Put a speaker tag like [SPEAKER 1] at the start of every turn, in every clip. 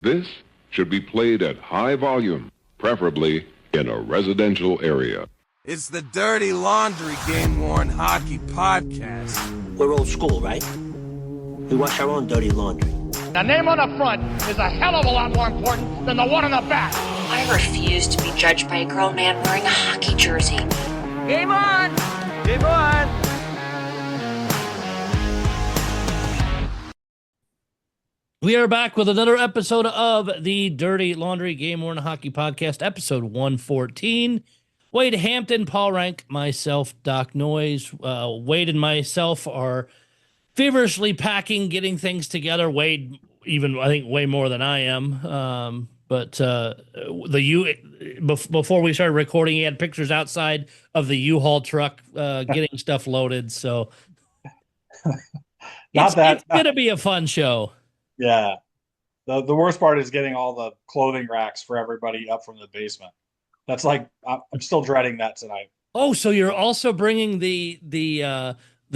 [SPEAKER 1] This should be played at high volume, preferably in a residential area.
[SPEAKER 2] It's the Dirty Laundry Game-Worn Hockey Podcast.
[SPEAKER 3] We're old school, right? We wash our own dirty laundry.
[SPEAKER 4] The name on the front is a hell of a lot more important than the one on the back.
[SPEAKER 5] I refuse to be judged by a grown man wearing a hockey jersey.
[SPEAKER 4] Game on! Game on!
[SPEAKER 6] We are back with another episode of the Dirty Laundry Game-Worn Hockey Podcast, episode 114. Wade Hampton, Paul Rank, myself, Doc Noyes. Wade and myself are feverishly packing, getting things together. Wade, even I think way more than I am. Before we started recording, he had pictures outside of the U-Haul truck getting stuff loaded. So it's going to be a fun show.
[SPEAKER 7] Yeah. The worst part is getting all the clothing racks for everybody up from the basement. That's like, I'm still dreading that tonight.
[SPEAKER 6] Oh, so you're also bringing the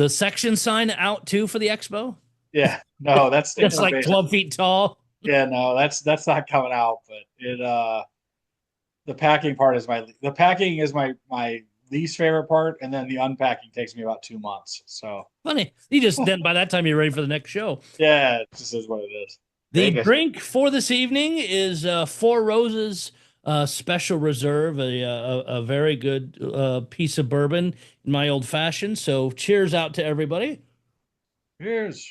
[SPEAKER 6] section sign out too for the expo?
[SPEAKER 7] Yeah. No, that's
[SPEAKER 6] it's like 12 feet tall.
[SPEAKER 7] Yeah, no, that's not coming out, but the packing part is my least favorite part, and then the unpacking takes me about 2 months. So
[SPEAKER 6] funny. Then by that time you're ready for the next show.
[SPEAKER 7] Yeah, it just is what it is.
[SPEAKER 6] The drink for this evening is Four Roses Special Reserve, a very good piece of bourbon in my old fashioned. So cheers out to everybody.
[SPEAKER 7] Cheers.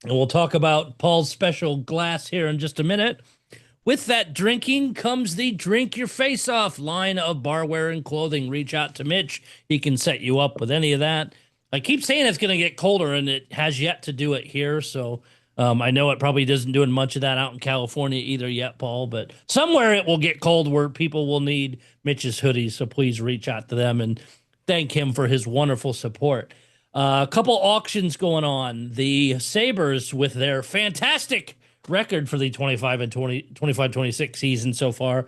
[SPEAKER 6] And we'll talk about Paul's special glass here in just a minute. With that drinking comes the Drink Your Face Off line of barware and clothing. Reach out to Mitch. He can set you up with any of that. I keep saying it's going to get colder, and it has yet to do it here. So I know it probably doesn't doing much of that out in California either yet, Paul. But somewhere it will get cold where people will need Mitch's hoodies. So please reach out to them and thank him for his wonderful support. A couple auctions going on. The Sabres, with their fantastic record for the 25-26 season so far,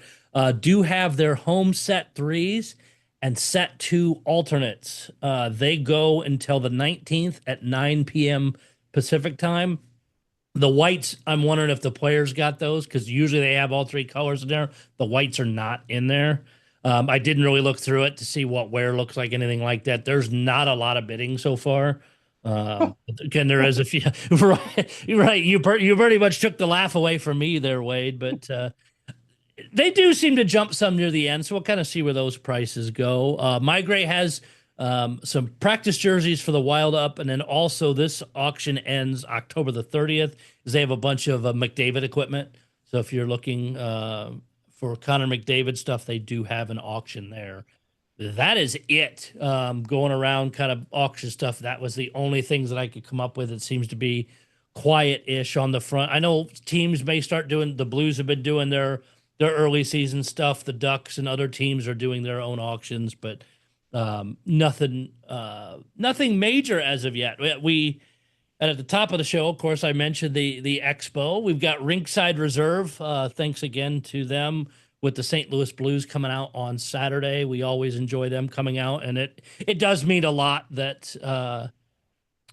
[SPEAKER 6] do have their home set threes and set two alternates. They go until the 19th at 9 p.m. Pacific time. The whites, I'm wondering if the players got those, because usually they have all three colors in there. The whites are not in there. I didn't really look through it to see what wear looks like, anything like that. There's not a lot of bidding so far. Again, there is a few. Right. You pretty much took the laugh away from me there, Wade. But they do seem to jump some near the end, so we'll kind of see where those prices go. Migrate has some practice jerseys for the Wild up, and then also this auction ends October the 30th. Because they have a bunch of McDavid equipment. So if you're looking for Connor McDavid stuff, they do have an auction there. That is it. Going around kind of auction stuff, that was the only things that I could come up with. It seems to be quiet-ish on the front. I know teams may start doing, the Blues have been doing their early season stuff. The Ducks and other teams are doing their own auctions, but nothing major as of yet. And at the top of the show, of course, I mentioned the Expo. We've got Rinkside Reserve. Thanks again to them with the St. Louis Blues coming out on Saturday. We always enjoy them coming out, and it does mean a lot that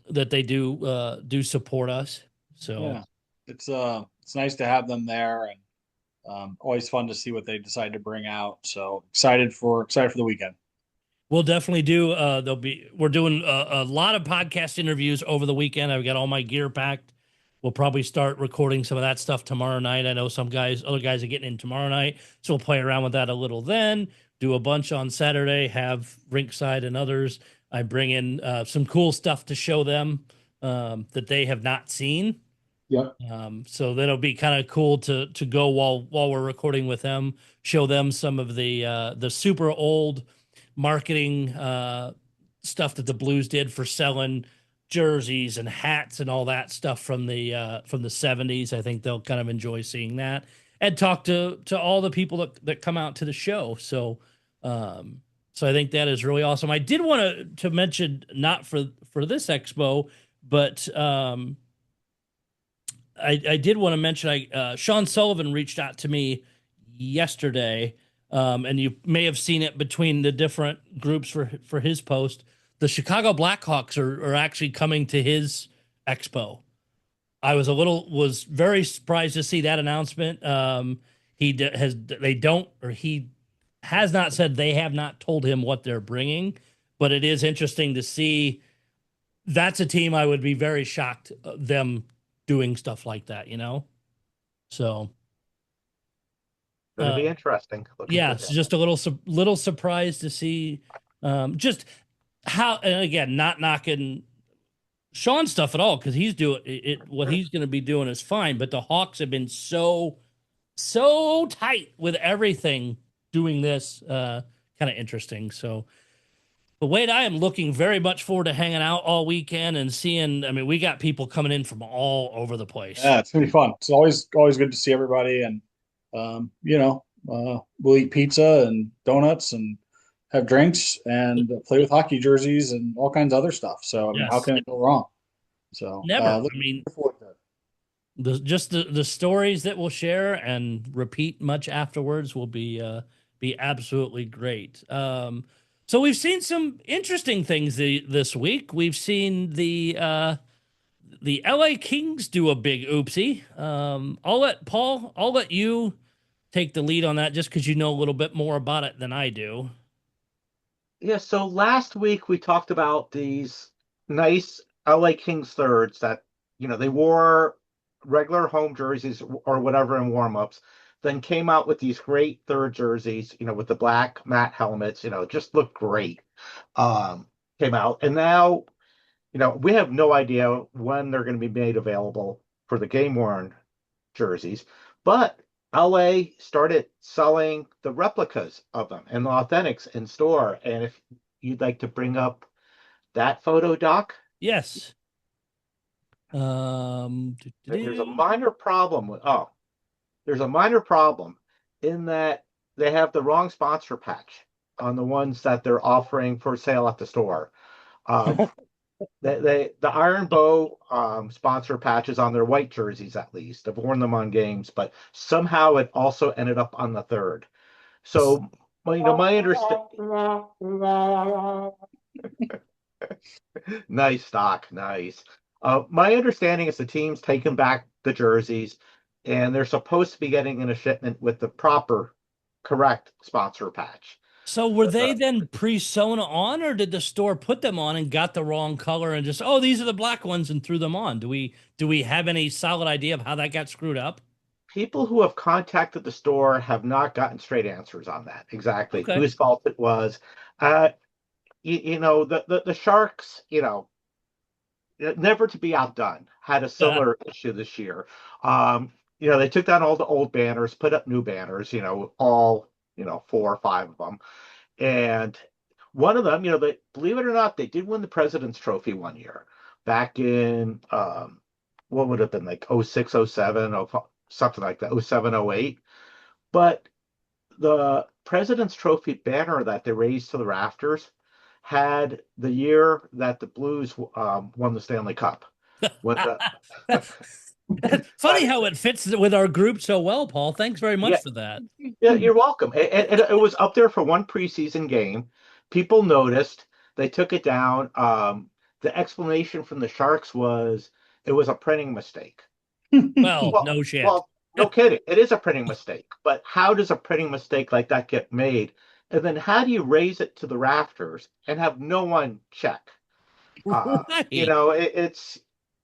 [SPEAKER 6] they do support us. So
[SPEAKER 7] yeah, it's nice to have them there, and always fun to see what they decide to bring out. So excited for the weekend.
[SPEAKER 6] We'll definitely do. We're doing a lot of podcast interviews over the weekend. I've got all my gear packed. We'll probably start recording some of that stuff tomorrow night. I know other guys are getting in tomorrow night, so we'll play around with that a little then. Do a bunch on Saturday, have Rinkside and others. I bring in some cool stuff to show them that they have not seen.
[SPEAKER 7] Yep.
[SPEAKER 6] So that'll be kind of cool to go while we're recording with them, show them some of the super old marketing stuff that the Blues did for selling jerseys and hats and all that stuff from the 70s. I think they'll kind of enjoy seeing that, and talk to all the people that come out to the show. So I think that is really awesome. I did want to mention, not for this expo, but I did want to mention Sean Sullivan reached out to me yesterday, and you may have seen it between the different groups for his post. The Chicago Blackhawks are actually coming to his expo. I was very surprised to see that announcement. He has not said, they have not told him what they're bringing, but it is interesting to see. That's a team I would be very shocked them doing stuff like that, So
[SPEAKER 8] Going to be interesting. Looking
[SPEAKER 6] yeah,
[SPEAKER 8] forward
[SPEAKER 6] it's
[SPEAKER 8] to
[SPEAKER 6] just a little surprised to see just how, and again, not knocking Sean's stuff at all, because he's doing it. What he's going to be doing is fine, but the Hawks have been so tight with everything doing this. Kind of interesting. So, but Wade, I am looking very much forward to hanging out all weekend and seeing. I mean, we got people coming in from all over the place.
[SPEAKER 7] Yeah, it's gonna be fun. It's always good to see everybody, and we'll eat pizza and donuts and have drinks and play with hockey jerseys and all kinds of other stuff. So I mean, how
[SPEAKER 6] Yes.
[SPEAKER 7] can it go wrong? So
[SPEAKER 6] Never. I
[SPEAKER 7] looking
[SPEAKER 6] mean,
[SPEAKER 7] forward to it.
[SPEAKER 6] the stories that we'll share and repeat much afterwards will be absolutely great. So we've seen some interesting things this week. We've seen the LA Kings do a big oopsie. I'll let you take the lead on that, just because you know a little bit more about it than I do.
[SPEAKER 8] Yeah, so last week we talked about these nice LA Kings thirds that, they wore regular home jerseys or whatever in warm-ups, then came out with these great third jerseys, with the black matte helmets, just looked great. Came out. And now, we have no idea when they're going to be made available for the game-worn jerseys, but LA started selling the replicas of them and the authentics in store. And if you'd like to bring up that photo, Doc.
[SPEAKER 6] Yes.
[SPEAKER 8] There's a minor problem there's a minor problem in that they have the wrong sponsor patch on the ones that they're offering for sale at the store. The Iron Bow sponsor patches on their white jerseys, at least. I've worn them on games, but somehow it also ended up on the third. So, my understanding. Nice, Doc. Nice. My understanding is the team's taken back the jerseys, and they're supposed to be getting in a shipment with the correct sponsor patch.
[SPEAKER 6] So were they then pre-sewn on, or did the store put them on and got the wrong color and just, oh, these are the black ones, and threw them on? Do we have any solid idea of how that got screwed up?
[SPEAKER 8] People who have contacted the store have not gotten straight answers on that, exactly whose fault it was. The Sharks, never to be outdone, had a similar issue this year. They took down all the old banners, put up new banners, all 4 or 5 of them. And one of them, believe it or not, they did win the President's Trophy one year back in, what would have been like 06, 07, something like that, 07, 08. But the President's Trophy banner that they raised to the rafters had the year that the Blues won the Stanley Cup.
[SPEAKER 6] Funny how it fits with our group so well, Paul. Thanks very much for that.
[SPEAKER 8] Yeah, you're welcome. It was up there for one preseason game. People noticed. They took it down. The explanation from the Sharks was it was a printing mistake.
[SPEAKER 6] Well, no shit.
[SPEAKER 8] Well, no kidding. It is a printing mistake. But how does a printing mistake like that get made? And then how do you raise it to the rafters and have no one check?
[SPEAKER 6] Right.
[SPEAKER 8] It's,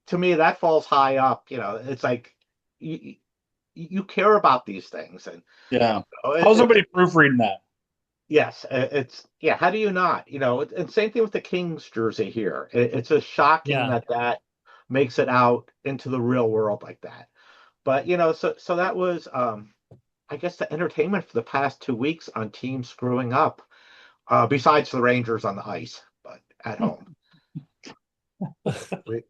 [SPEAKER 8] to me, that falls high up. It's like you care about these things. And
[SPEAKER 7] how's somebody proofreading that?
[SPEAKER 8] Yes, how do you not? And same thing with the Kings jersey here. It's just shocking that makes it out into the real world like that. But so that was I guess the entertainment for the past 2 weeks on teams screwing up, besides the Rangers on the ice, but at home.
[SPEAKER 6] A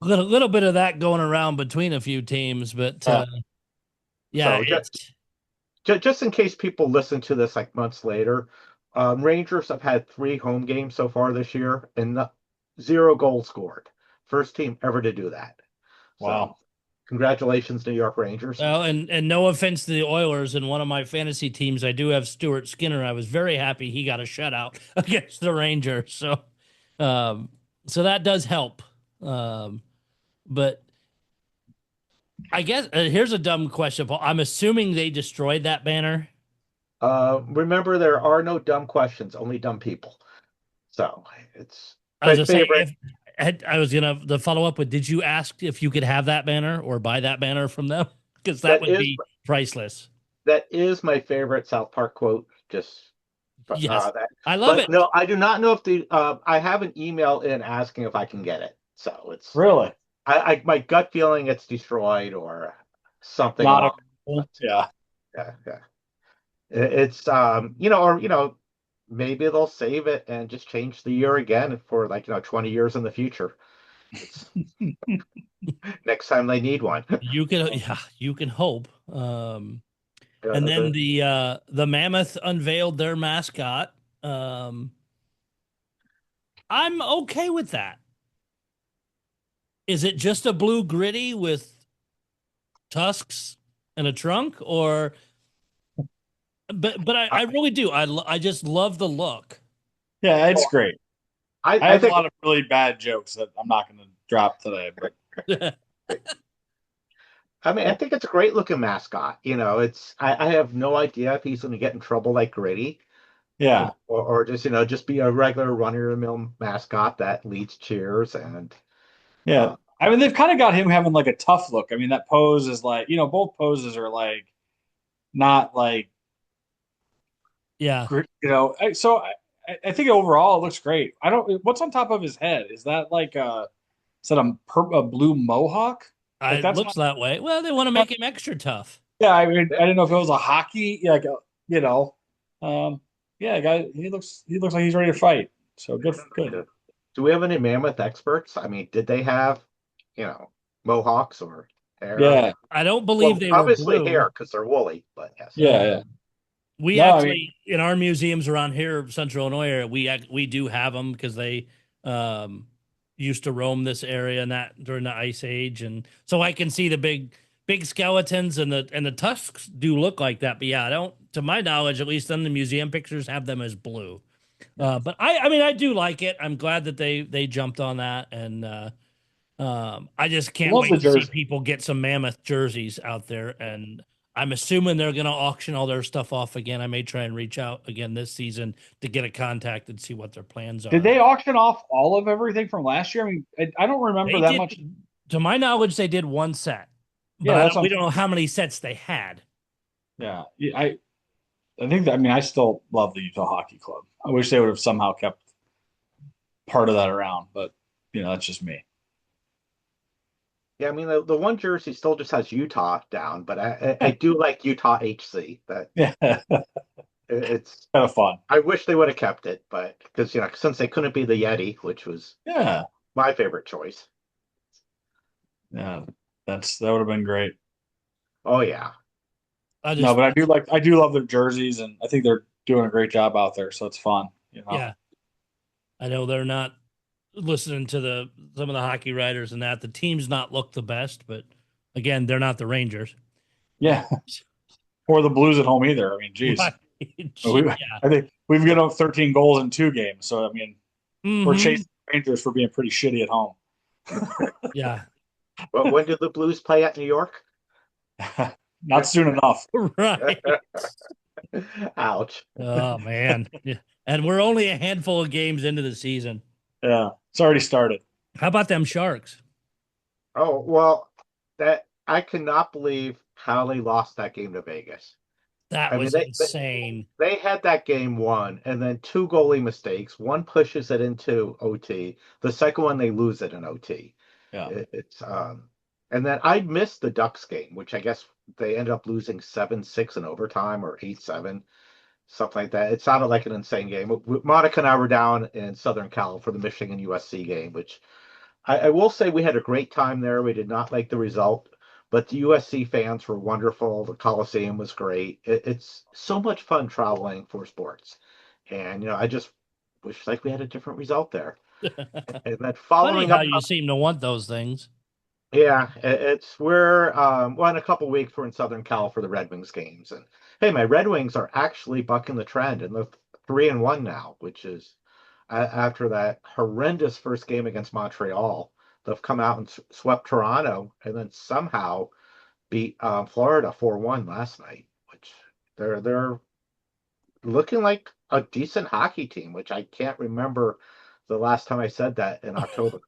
[SPEAKER 6] little bit of that going around between a few teams, but
[SPEAKER 8] So just in case people listen to this like months later, Rangers have had 3 home games so far this year and 0 goals scored. First team ever to do that.
[SPEAKER 7] Wow.
[SPEAKER 8] So, congratulations, New York Rangers.
[SPEAKER 6] Well, and no offense to the Oilers, in one of my fantasy teams, I do have Stuart Skinner. I was very happy he got a shutout against the Rangers. So that does help. But I guess here's a dumb question, Paul. I'm assuming they destroyed that banner.
[SPEAKER 8] Remember, there are no dumb questions, only dumb people. So it's
[SPEAKER 6] I was
[SPEAKER 8] my
[SPEAKER 6] gonna say
[SPEAKER 8] favorite.
[SPEAKER 6] if I was gonna the follow up with, did you ask if you could have that banner or buy that banner from them? Because that
[SPEAKER 8] That
[SPEAKER 6] would
[SPEAKER 8] is
[SPEAKER 6] be priceless.
[SPEAKER 8] that is my favorite South Park quote. Just
[SPEAKER 6] Yes,
[SPEAKER 8] that,
[SPEAKER 6] I love
[SPEAKER 8] but
[SPEAKER 6] it.
[SPEAKER 8] no, I do not know if the. I have an email in asking if I can get it. So it's
[SPEAKER 7] Really?
[SPEAKER 8] I my gut feeling it's destroyed or something
[SPEAKER 7] Not
[SPEAKER 8] along.
[SPEAKER 7] a yeah.
[SPEAKER 8] Yeah, yeah. It's or maybe they'll save it and just change the year again for 20 years in the future. It's next time they need one.
[SPEAKER 6] You can, yeah, you can hope. And
[SPEAKER 8] Uh,
[SPEAKER 6] then
[SPEAKER 8] the,
[SPEAKER 6] the Mammoth unveiled their mascot. I'm okay with that. Is it just a blue gritty with tusks and a trunk, or? But I really do. I just love the look.
[SPEAKER 7] Yeah, it's great. I
[SPEAKER 8] I
[SPEAKER 7] have a
[SPEAKER 8] think
[SPEAKER 7] lot of really bad jokes that I'm not going to drop today, but
[SPEAKER 8] I think it's a great looking mascot. I have no idea if he's going to get in trouble like Gritty,
[SPEAKER 7] yeah.
[SPEAKER 8] or just be a regular run-of-the-mill mascot that leads cheers and
[SPEAKER 7] Yeah.
[SPEAKER 8] uh,
[SPEAKER 7] I mean, they've kind of got him having like a tough look. I mean, that pose is like, both poses are like not like,
[SPEAKER 6] Yeah,
[SPEAKER 7] so I think overall it looks great. I don't, what's on top of his head? Is that like is that a blue mohawk? Like
[SPEAKER 6] it
[SPEAKER 7] that's
[SPEAKER 6] looks
[SPEAKER 7] not,
[SPEAKER 6] that way. Well, they want to make him extra tough.
[SPEAKER 7] yeah. I mean, I didn't know if it was a hockey, like, um, yeah, guy, he looks like he's ready to fight. So good.
[SPEAKER 8] do we have any Mammoth experts? I mean, did they have mohawks or hair?
[SPEAKER 7] Yeah.
[SPEAKER 6] I don't believe
[SPEAKER 8] Well,
[SPEAKER 6] they were
[SPEAKER 8] obviously
[SPEAKER 6] blue.
[SPEAKER 8] hair because they're woolly, but yes.
[SPEAKER 7] Yeah. Yeah.
[SPEAKER 6] We
[SPEAKER 7] No, I mean,
[SPEAKER 6] actually, in our museums around here, Central Illinois, we do have them because they um, used to roam this area and that during the Ice Age, and so I can see the big skeletons and the tusks do look like that. But yeah, I don't, to my knowledge, at least in the museum pictures, have them as blue. But I mean, I do like it. I'm glad that they jumped on that, and I just
[SPEAKER 7] I
[SPEAKER 6] can't
[SPEAKER 7] love the
[SPEAKER 6] wait to see
[SPEAKER 7] jersey.
[SPEAKER 6] people get some Mammoth jerseys out there, and I'm assuming they're going to auction all their stuff off again. I may try and reach out again this season to get a contact and see what their plans
[SPEAKER 7] Did
[SPEAKER 6] are.
[SPEAKER 7] they auction off all of everything from last year? I mean, I don't remember
[SPEAKER 6] They
[SPEAKER 7] that
[SPEAKER 6] did,
[SPEAKER 7] much.
[SPEAKER 6] to my knowledge, they did one set, but
[SPEAKER 7] Yeah, that's what
[SPEAKER 6] we
[SPEAKER 7] I'm
[SPEAKER 6] don't know
[SPEAKER 7] saying.
[SPEAKER 6] how many sets they had.
[SPEAKER 7] Yeah, I think that, I mean, I still love the Utah Hockey Club. I wish they would have somehow kept part of that around, but that's just me.
[SPEAKER 8] Yeah, I mean the one jersey still just has Utah down, but I do like Utah HC. That
[SPEAKER 7] Yeah, kind
[SPEAKER 8] it's
[SPEAKER 7] of fun.
[SPEAKER 8] I wish they would have kept it, but because since they couldn't be the Yeti, which was
[SPEAKER 7] Yeah,
[SPEAKER 8] my favorite choice.
[SPEAKER 7] yeah, that would have been great.
[SPEAKER 8] Oh yeah,
[SPEAKER 6] I
[SPEAKER 7] No,
[SPEAKER 6] just,
[SPEAKER 7] but I do love their jerseys, and I think they're doing a great job out there, so it's fun.
[SPEAKER 6] yeah, I know they're not listening to some of the hockey writers and that the team's not look the best, but again, they're not the Rangers.
[SPEAKER 7] Yeah, or the Blues at home either. I mean, geez,
[SPEAKER 6] Right.
[SPEAKER 7] we,
[SPEAKER 6] Yeah.
[SPEAKER 7] I think we've given up 13 goals in 2 games, so I mean, we're
[SPEAKER 6] Mhm.
[SPEAKER 7] chasing the Rangers for being pretty shitty at home.
[SPEAKER 6] Yeah.
[SPEAKER 8] but when did the Blues play at New York?
[SPEAKER 7] Not soon enough.
[SPEAKER 6] Right.
[SPEAKER 8] Ouch.
[SPEAKER 6] Oh man. Yeah. And we're only a handful of games into the season.
[SPEAKER 7] Yeah, it's already started.
[SPEAKER 6] How about them Sharks?
[SPEAKER 8] Oh well, that I cannot believe how they lost that game to Vegas.
[SPEAKER 6] That
[SPEAKER 8] I mean,
[SPEAKER 6] was insane.
[SPEAKER 8] they had that game won, and then two goalie mistakes. One pushes it into OT. The second one, they lose it in OT.
[SPEAKER 7] Yeah.
[SPEAKER 8] It's and then I missed the Ducks game, which I guess they ended up losing 7-6 in overtime or 8-7, something like that. It sounded like an insane game. Monica and I were down in Southern Cal for the Michigan USC game, which I will say we had a great time there. We did not like the result, but the USC fans were wonderful. The Coliseum was great. It's so much fun traveling for sports, and I just wish like we had a different result there. And then
[SPEAKER 6] Funny
[SPEAKER 8] following
[SPEAKER 6] how
[SPEAKER 8] up,
[SPEAKER 6] you seem to want those things.
[SPEAKER 8] yeah, we're well in a couple weeks we're in Southern Cal for the Red Wings games, and hey, my Red Wings are actually bucking the trend, and they're 3-1 now, which is after that horrendous first game against Montreal. They've come out and swept Toronto, and then somehow beat Florida 4-1 last night, which they're looking like a decent hockey team, which I can't remember the last time I said that in October.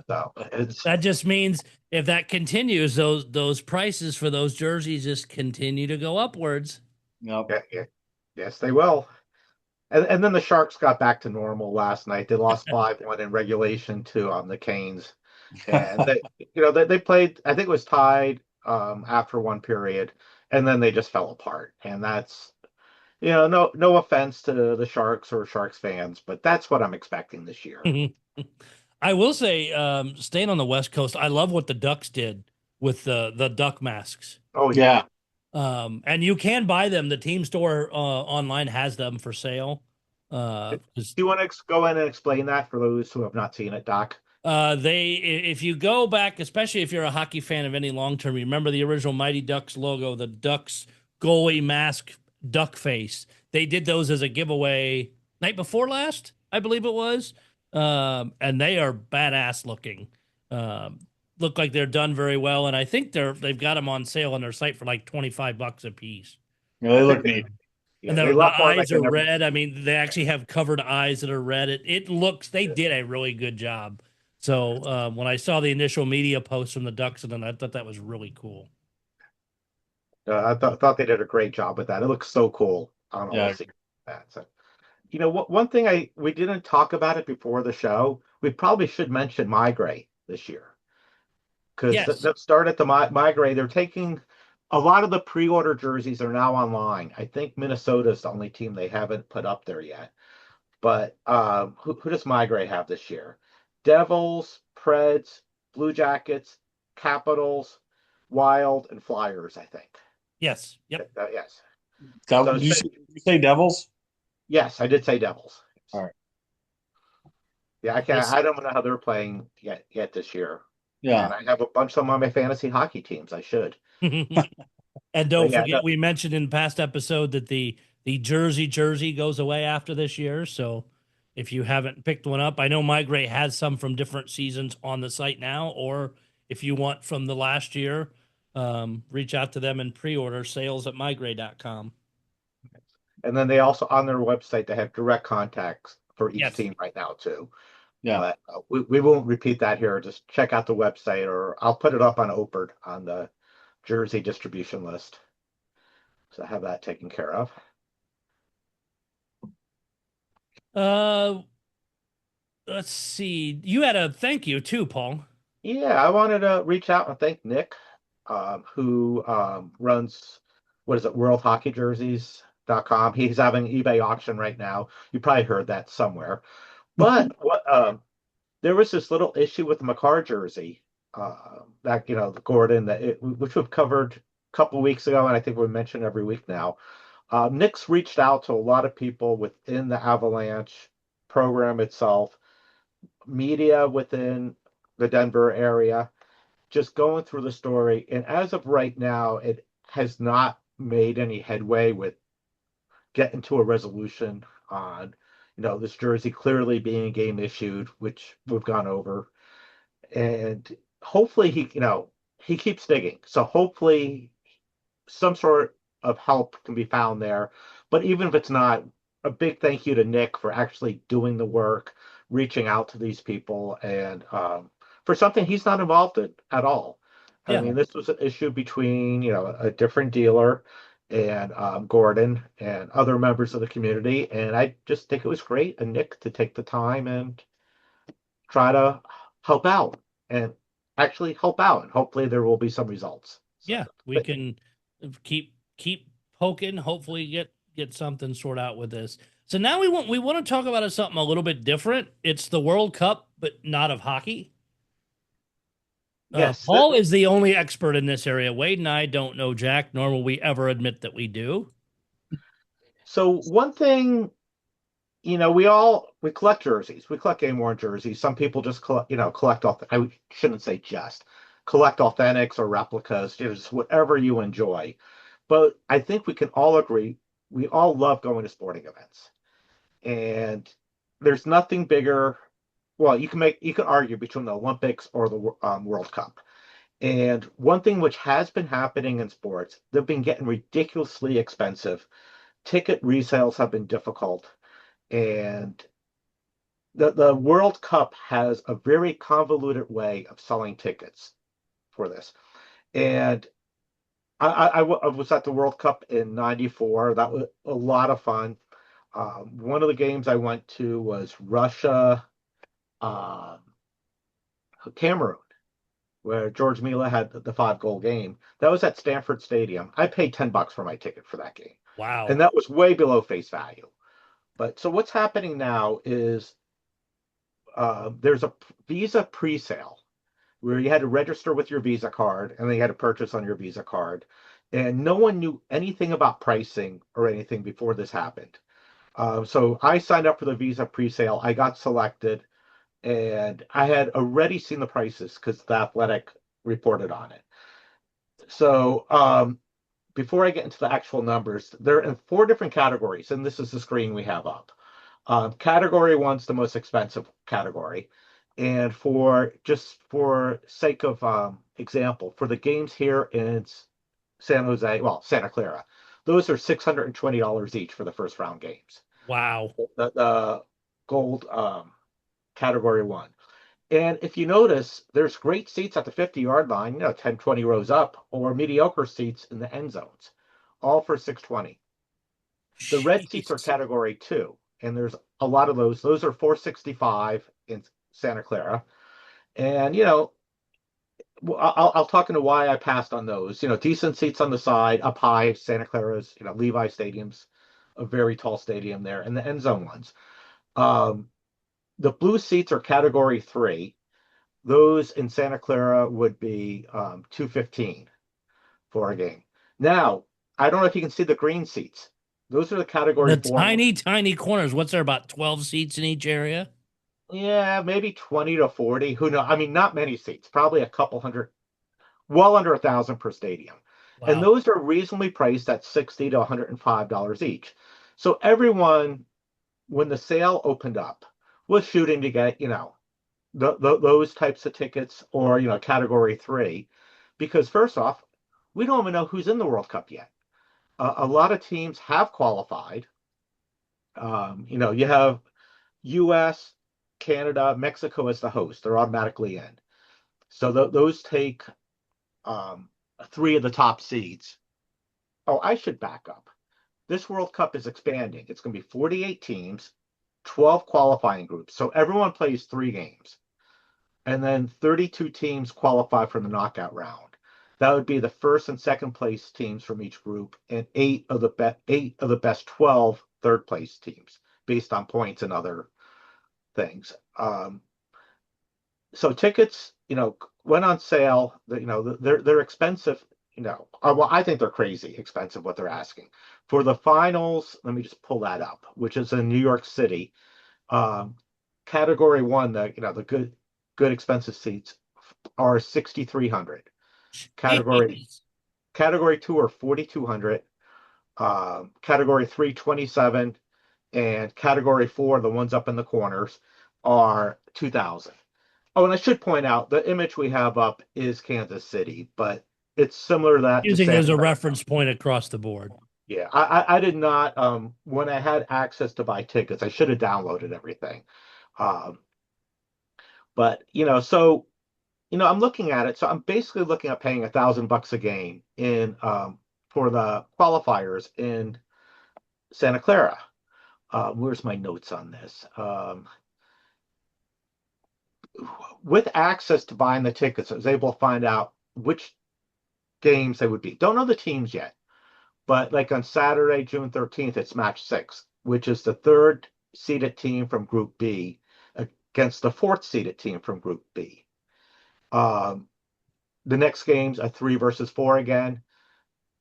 [SPEAKER 8] So it's
[SPEAKER 6] That just means if that continues, those prices for those jerseys just continue to go upwards.
[SPEAKER 7] Yep.
[SPEAKER 8] yeah, yes, they will. And then the Sharks got back to normal last night. They lost 5-1 in regulation to the Canes. And they played, I think it was tied after one period, and then they just fell apart. And that's no offense to the Sharks or Sharks fans, but that's what I'm expecting this year.
[SPEAKER 6] I will say, staying on the West Coast, I love what the Ducks did with the duck masks.
[SPEAKER 8] Oh
[SPEAKER 7] Yeah.
[SPEAKER 6] And you can buy them. The team store online has them for sale.
[SPEAKER 8] Do you want to go in and explain that for those who have not seen it, Doc?
[SPEAKER 6] If you go back, especially if you're a hockey fan of any long term, you remember the original Mighty Ducks logo, the Ducks goalie mask, duck face. They did those as a giveaway night before last, I believe it was. And they are badass looking. Look like they're done very well, and I think they've got them on sale on their site for like $25 a piece.
[SPEAKER 7] Yeah, they look neat.
[SPEAKER 8] Yeah,
[SPEAKER 6] And
[SPEAKER 8] they
[SPEAKER 6] the
[SPEAKER 8] look more
[SPEAKER 6] eyes
[SPEAKER 8] like
[SPEAKER 6] are red. I mean, they actually have covered eyes that are red. It looks, they did a really good job. So when I saw the initial media post from the Ducks, and then I thought that was really cool.
[SPEAKER 8] I thought they did a great job with that. It looks so cool.
[SPEAKER 7] Yeah.
[SPEAKER 8] See that. So, one thing we didn't talk about it before the show. We probably should mention Migrate this year, because
[SPEAKER 6] Yes.
[SPEAKER 8] that start at the Migrate. They're taking a lot of the pre-order jerseys are now online. I think Minnesota's the only team they haven't put up there yet. But who does Migrate have this year? Devils, Preds, Blue Jackets, Capitals, Wild, and Flyers, I think.
[SPEAKER 6] Yes. Yep.
[SPEAKER 8] Yes.
[SPEAKER 7] Did you say Devils?
[SPEAKER 8] Yes, I did say Devils.
[SPEAKER 7] All right.
[SPEAKER 8] Yeah, I don't know how they're playing yet this year.
[SPEAKER 7] Yeah.
[SPEAKER 8] And I have a bunch of them on my fantasy hockey teams. I should.
[SPEAKER 6] And don't forget, we mentioned in past episode that the jersey goes away after this year. So if you haven't picked one up, I know Migrate has some from different seasons on the site now, or if you want from the last year, reach out to them and pre-order sales@migrate.com.
[SPEAKER 8] And then they also, on their website, they have direct contacts for each team right now too.
[SPEAKER 7] Yeah.
[SPEAKER 8] But we won't repeat that here. Just check out the website, or I'll put it up on Operd on the jersey distribution list. So I have that taken care of.
[SPEAKER 6] Let's see. You had a thank you too, Paul.
[SPEAKER 8] Yeah, I wanted to reach out and thank Nick, who runs, what is it, worldhockeyjerseys.com. He's having an eBay auction right now. You probably heard that somewhere. But there was this little issue with the McCarr jersey, that the Gordon, which we've covered a couple of weeks ago, and I think we mention every week now. Nick's reached out to a lot of people within the Avalanche program itself, media within the Denver area, just going through the story. And as of right now, it has not made any headway with getting to a resolution on this jersey clearly being game issued, which we've gone over. And hopefully he keeps digging. So hopefully some sort of help can be found there. But even if it's not, a big thank you to Nick for actually doing the work, reaching out to these people, and for something he's not involved in at all.
[SPEAKER 6] Yeah.
[SPEAKER 8] I mean, this was an issue between a different dealer and Gordon and other members of the community, and I just think it was great of Nick to take the time and try to help out, and actually help out, and hopefully there will be some results.
[SPEAKER 6] Yeah, we can keep poking, hopefully get something sorted out with this. So now we want to talk about something a little bit different. It's the World Cup, but not of hockey.
[SPEAKER 8] Yes,
[SPEAKER 6] Paul is the only expert in this area. Wade and I don't know Jack, nor will we ever admit that we do.
[SPEAKER 8] So one thing, we collect jerseys. We collect game worn jerseys. Some people just collect off. I shouldn't say just collect authentics or replicas, just whatever you enjoy. But I think we can all agree we all love going to sporting events, and there's nothing bigger. Well, you can argue between the Olympics or the World Cup, And one thing which has been happening in sports, they've been getting ridiculously expensive. Ticket resales have been difficult. And the World Cup has a very convoluted way of selling tickets for this. And I was at the World Cup in '94. That was a lot of fun. One of the games I went to was Russia, um, Cameroon, where George Mila had the 5-goal game. That was at Stanford Stadium. I paid $10 for my ticket for that game.
[SPEAKER 6] Wow.
[SPEAKER 8] And that was way below face value. But so what's happening now is there's a Visa pre-sale where you had to register with your Visa card and then you had to purchase on your Visa card. And no one knew anything about pricing or anything before this happened. So I signed up for the Visa pre-sale. I got selected, and I had already seen the prices because the Athletic reported on it. So before I get into the actual numbers, they're in 4 different categories, and this is the screen we have up. Category 1's the most expensive category. And for sake of example, for the games here in Santa Clara, those are $620 each for the first round games.
[SPEAKER 6] Wow.
[SPEAKER 8] The gold category 1. And if you notice, there's great seats at the 50-yard line, 10, 20 rows up, or mediocre seats in the end zones, all for $620. The red seats are category 2, and there's a lot of those. Those are $465 in Santa Clara. And, I'll talk into why I passed on those. Decent seats on the side, up high, Santa Clara's, Levi Stadium's a very tall stadium there, and the end zone ones. The blue seats are category 3. Those in Santa Clara would be $215 for a game. Now, I don't know if you can see the green seats. Those are the category 4.
[SPEAKER 6] Tiny corners. What's there, about 12 seats in each area?
[SPEAKER 8] Yeah, maybe 20 to 40. Who knows? I mean, not many seats. Probably a couple hundred, well under 1,000 per stadium.
[SPEAKER 6] Wow.
[SPEAKER 8] And those are reasonably priced at $60 to $105 each. So everyone, when the sale opened up, was shooting to get, those types of tickets or, category 3. Because first off, we don't even know who's in the World Cup yet. A lot of teams have qualified. You have U.S., Canada, Mexico as the host. They're automatically in. So those take 3 of the top seeds. Oh, I should back up. This World Cup is expanding. It's going to be 48 teams, 12 qualifying groups. So everyone plays 3 games. And then 32 teams qualify for the knockout round. That would be the first and second place teams from each group, and 8 of the best 12 third place teams based on points and other things. So tickets, went on sale. They're expensive. Well, I think they're crazy expensive what they're asking for the finals. Let me just pull that up, which is in New York City. Category 1, the good expensive seats are $6,300. Category 2 are $4,200. Category 3, $27, and category 4, the ones up in the corners, are $2,000. Oh, and I should point out the image we have up is Kansas City, but it's similar to that.
[SPEAKER 6] Using it as a reference point across the board.
[SPEAKER 8] Yeah, I did not. When I had access to buy tickets, I should have downloaded everything. But so I'm looking at it. So I'm basically looking at paying $1,000 a game in for the qualifiers in Santa Clara. Where's my notes on this? With access to buying the tickets, I was able to find out which games they would be. Don't know the teams yet, but like on Saturday, June 13th, it's match 6, which is the 3rd seeded team from Group B against the 4th seeded team from Group B. The next game's a 3 versus 4 again.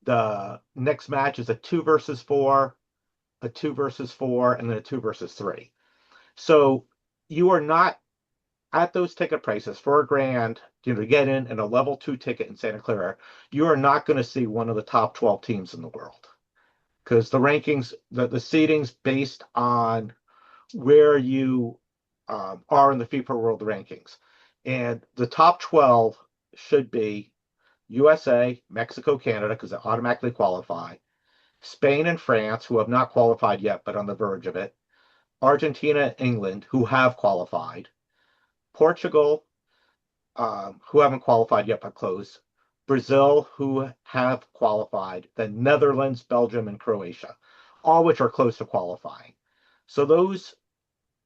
[SPEAKER 8] The next match is a 2 versus 4, a 2 versus 4, and then a 2 versus 3. So you are not at those ticket prices for $1,000, to get in a level 2 ticket in Santa Clara. You are not going to see one of the top 12 teams in the world, because the rankings, the seedings based on where you are in the FIFA World Rankings, and the top 12 should be USA, Mexico, Canada, because they automatically qualify, Spain and France, who have not qualified yet, but on the verge of it, Argentina, England, who have qualified, Portugal, who haven't qualified yet but close, Brazil, who have qualified, then Netherlands, Belgium, and Croatia, all which are close to qualifying. So those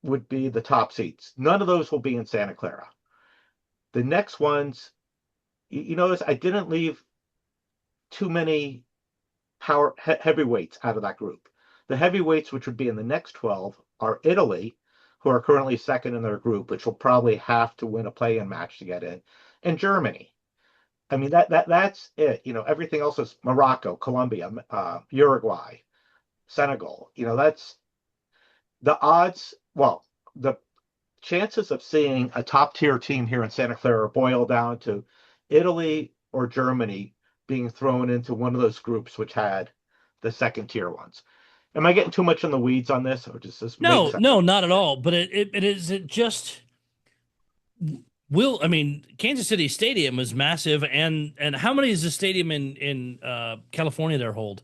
[SPEAKER 8] would be the top seats. None of those will be in Santa Clara. The next ones, you notice I didn't leave too many heavyweights out of that group. The heavyweights, which would be in the next 12, are Italy, who are currently second in their group, which will probably have to win a play-in match to get in, and Germany. I mean, that's it. Everything else is Morocco, Colombia, Uruguay, Senegal. That's the odds. Well, the chances of seeing a top-tier team here in Santa Clara boil down to Italy or Germany being thrown into one of those groups which had the second-tier ones. Am I getting too much in the weeds on this, or does this make sense?
[SPEAKER 6] No, not at all. But it just I mean, Kansas City Stadium is massive, and how many is the stadium in California there hold?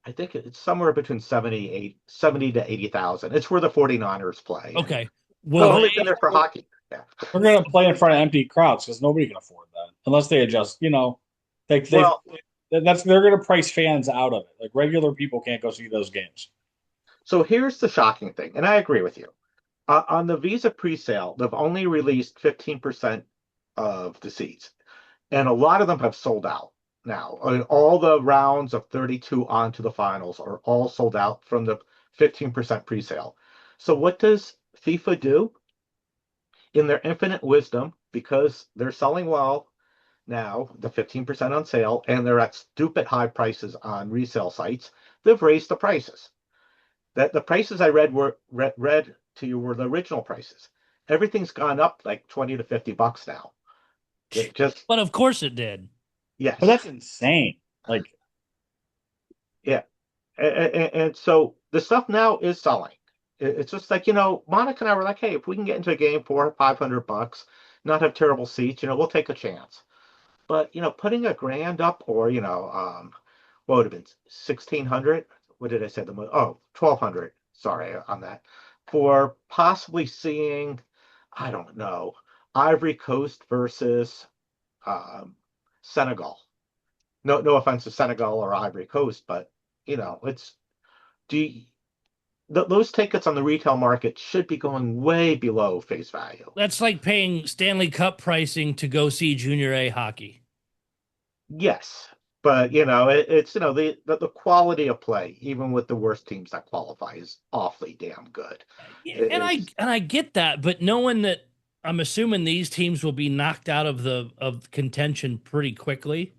[SPEAKER 8] I think it's somewhere between 70 to 80,000. It's where the 49ers play.
[SPEAKER 6] Okay.
[SPEAKER 8] Well, only been there for hockey. Yeah.
[SPEAKER 7] We're going to play in front of empty crowds because nobody can afford that unless they adjust. They're going to price fans out of it. Like regular people can't go see those games.
[SPEAKER 8] So here's the shocking thing, and I agree with you. On the Visa presale, they've only released 15% of the seats, and a lot of them have sold out now. I mean, all the rounds of 32 onto the finals are all sold out from the 15% presale. So what does FIFA do? In their infinite wisdom, because they're selling well now, the 15% on sale, and they're at stupid high prices on resale sites, they've raised the prices. That the prices I read to you were the original prices. Everything's gone up like $20 to $50 now.
[SPEAKER 6] But of course it did.
[SPEAKER 8] Yes.
[SPEAKER 7] But that's insane. Like,
[SPEAKER 8] yeah. And so the stuff now is selling. It's just like, Monica and I were like, hey, if we can get into a game for $500, not have terrible seats, we'll take a chance. But, putting $1,000 up or, what would have been 1,600? What did I say? 1,200. Sorry on that. For possibly seeing, I don't know, Ivory Coast versus Senegal. No offense to Senegal or Ivory Coast, but those tickets on the retail market should be going way below face value.
[SPEAKER 6] That's like paying Stanley Cup pricing to go see Junior A hockey.
[SPEAKER 8] Yes, but it's the quality of play, even with the worst teams that qualify, is awfully damn good.
[SPEAKER 6] And I get that, but knowing that, I'm assuming these teams will be knocked out of contention pretty quickly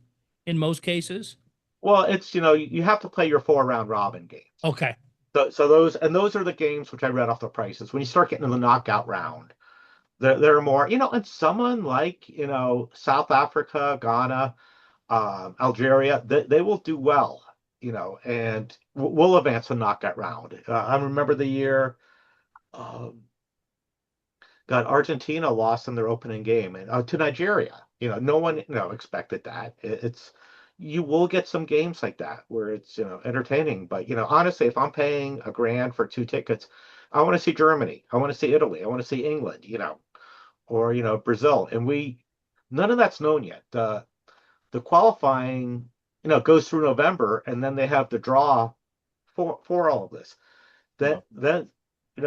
[SPEAKER 6] in most cases.
[SPEAKER 8] Well, it's you have to play your 4-round robin games.
[SPEAKER 6] Okay.
[SPEAKER 8] So those are the games which I read off the prices. When you start getting to the knockout round, there are more, and someone like South Africa, Ghana, Algeria, they will do well, and we'll advance the knockout round. I remember the year, Argentina lost in their opening game and to Nigeria. No one expected that. You will get some games like that where it's entertaining, but honestly, if I'm paying $1,000 for 2 tickets, I want to see Germany, I want to see Italy, I want to see England, or Brazil, and none of that's known yet. The qualifying goes through November, and then they have the draw for all of this. Then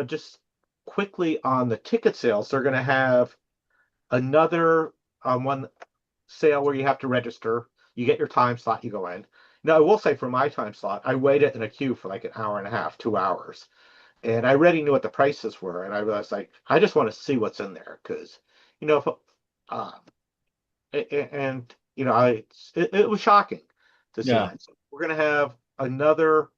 [SPEAKER 8] just quickly on the ticket sales, they're going to have another one sale where you have to register. You get your time slot, you go in. Now, I will say for my time slot, I waited in a queue for like an hour and a half, 2 hours. And I already knew what the prices were. And I was like, I just want to see what's in there. Because, it was shocking to see that. So we're going to have another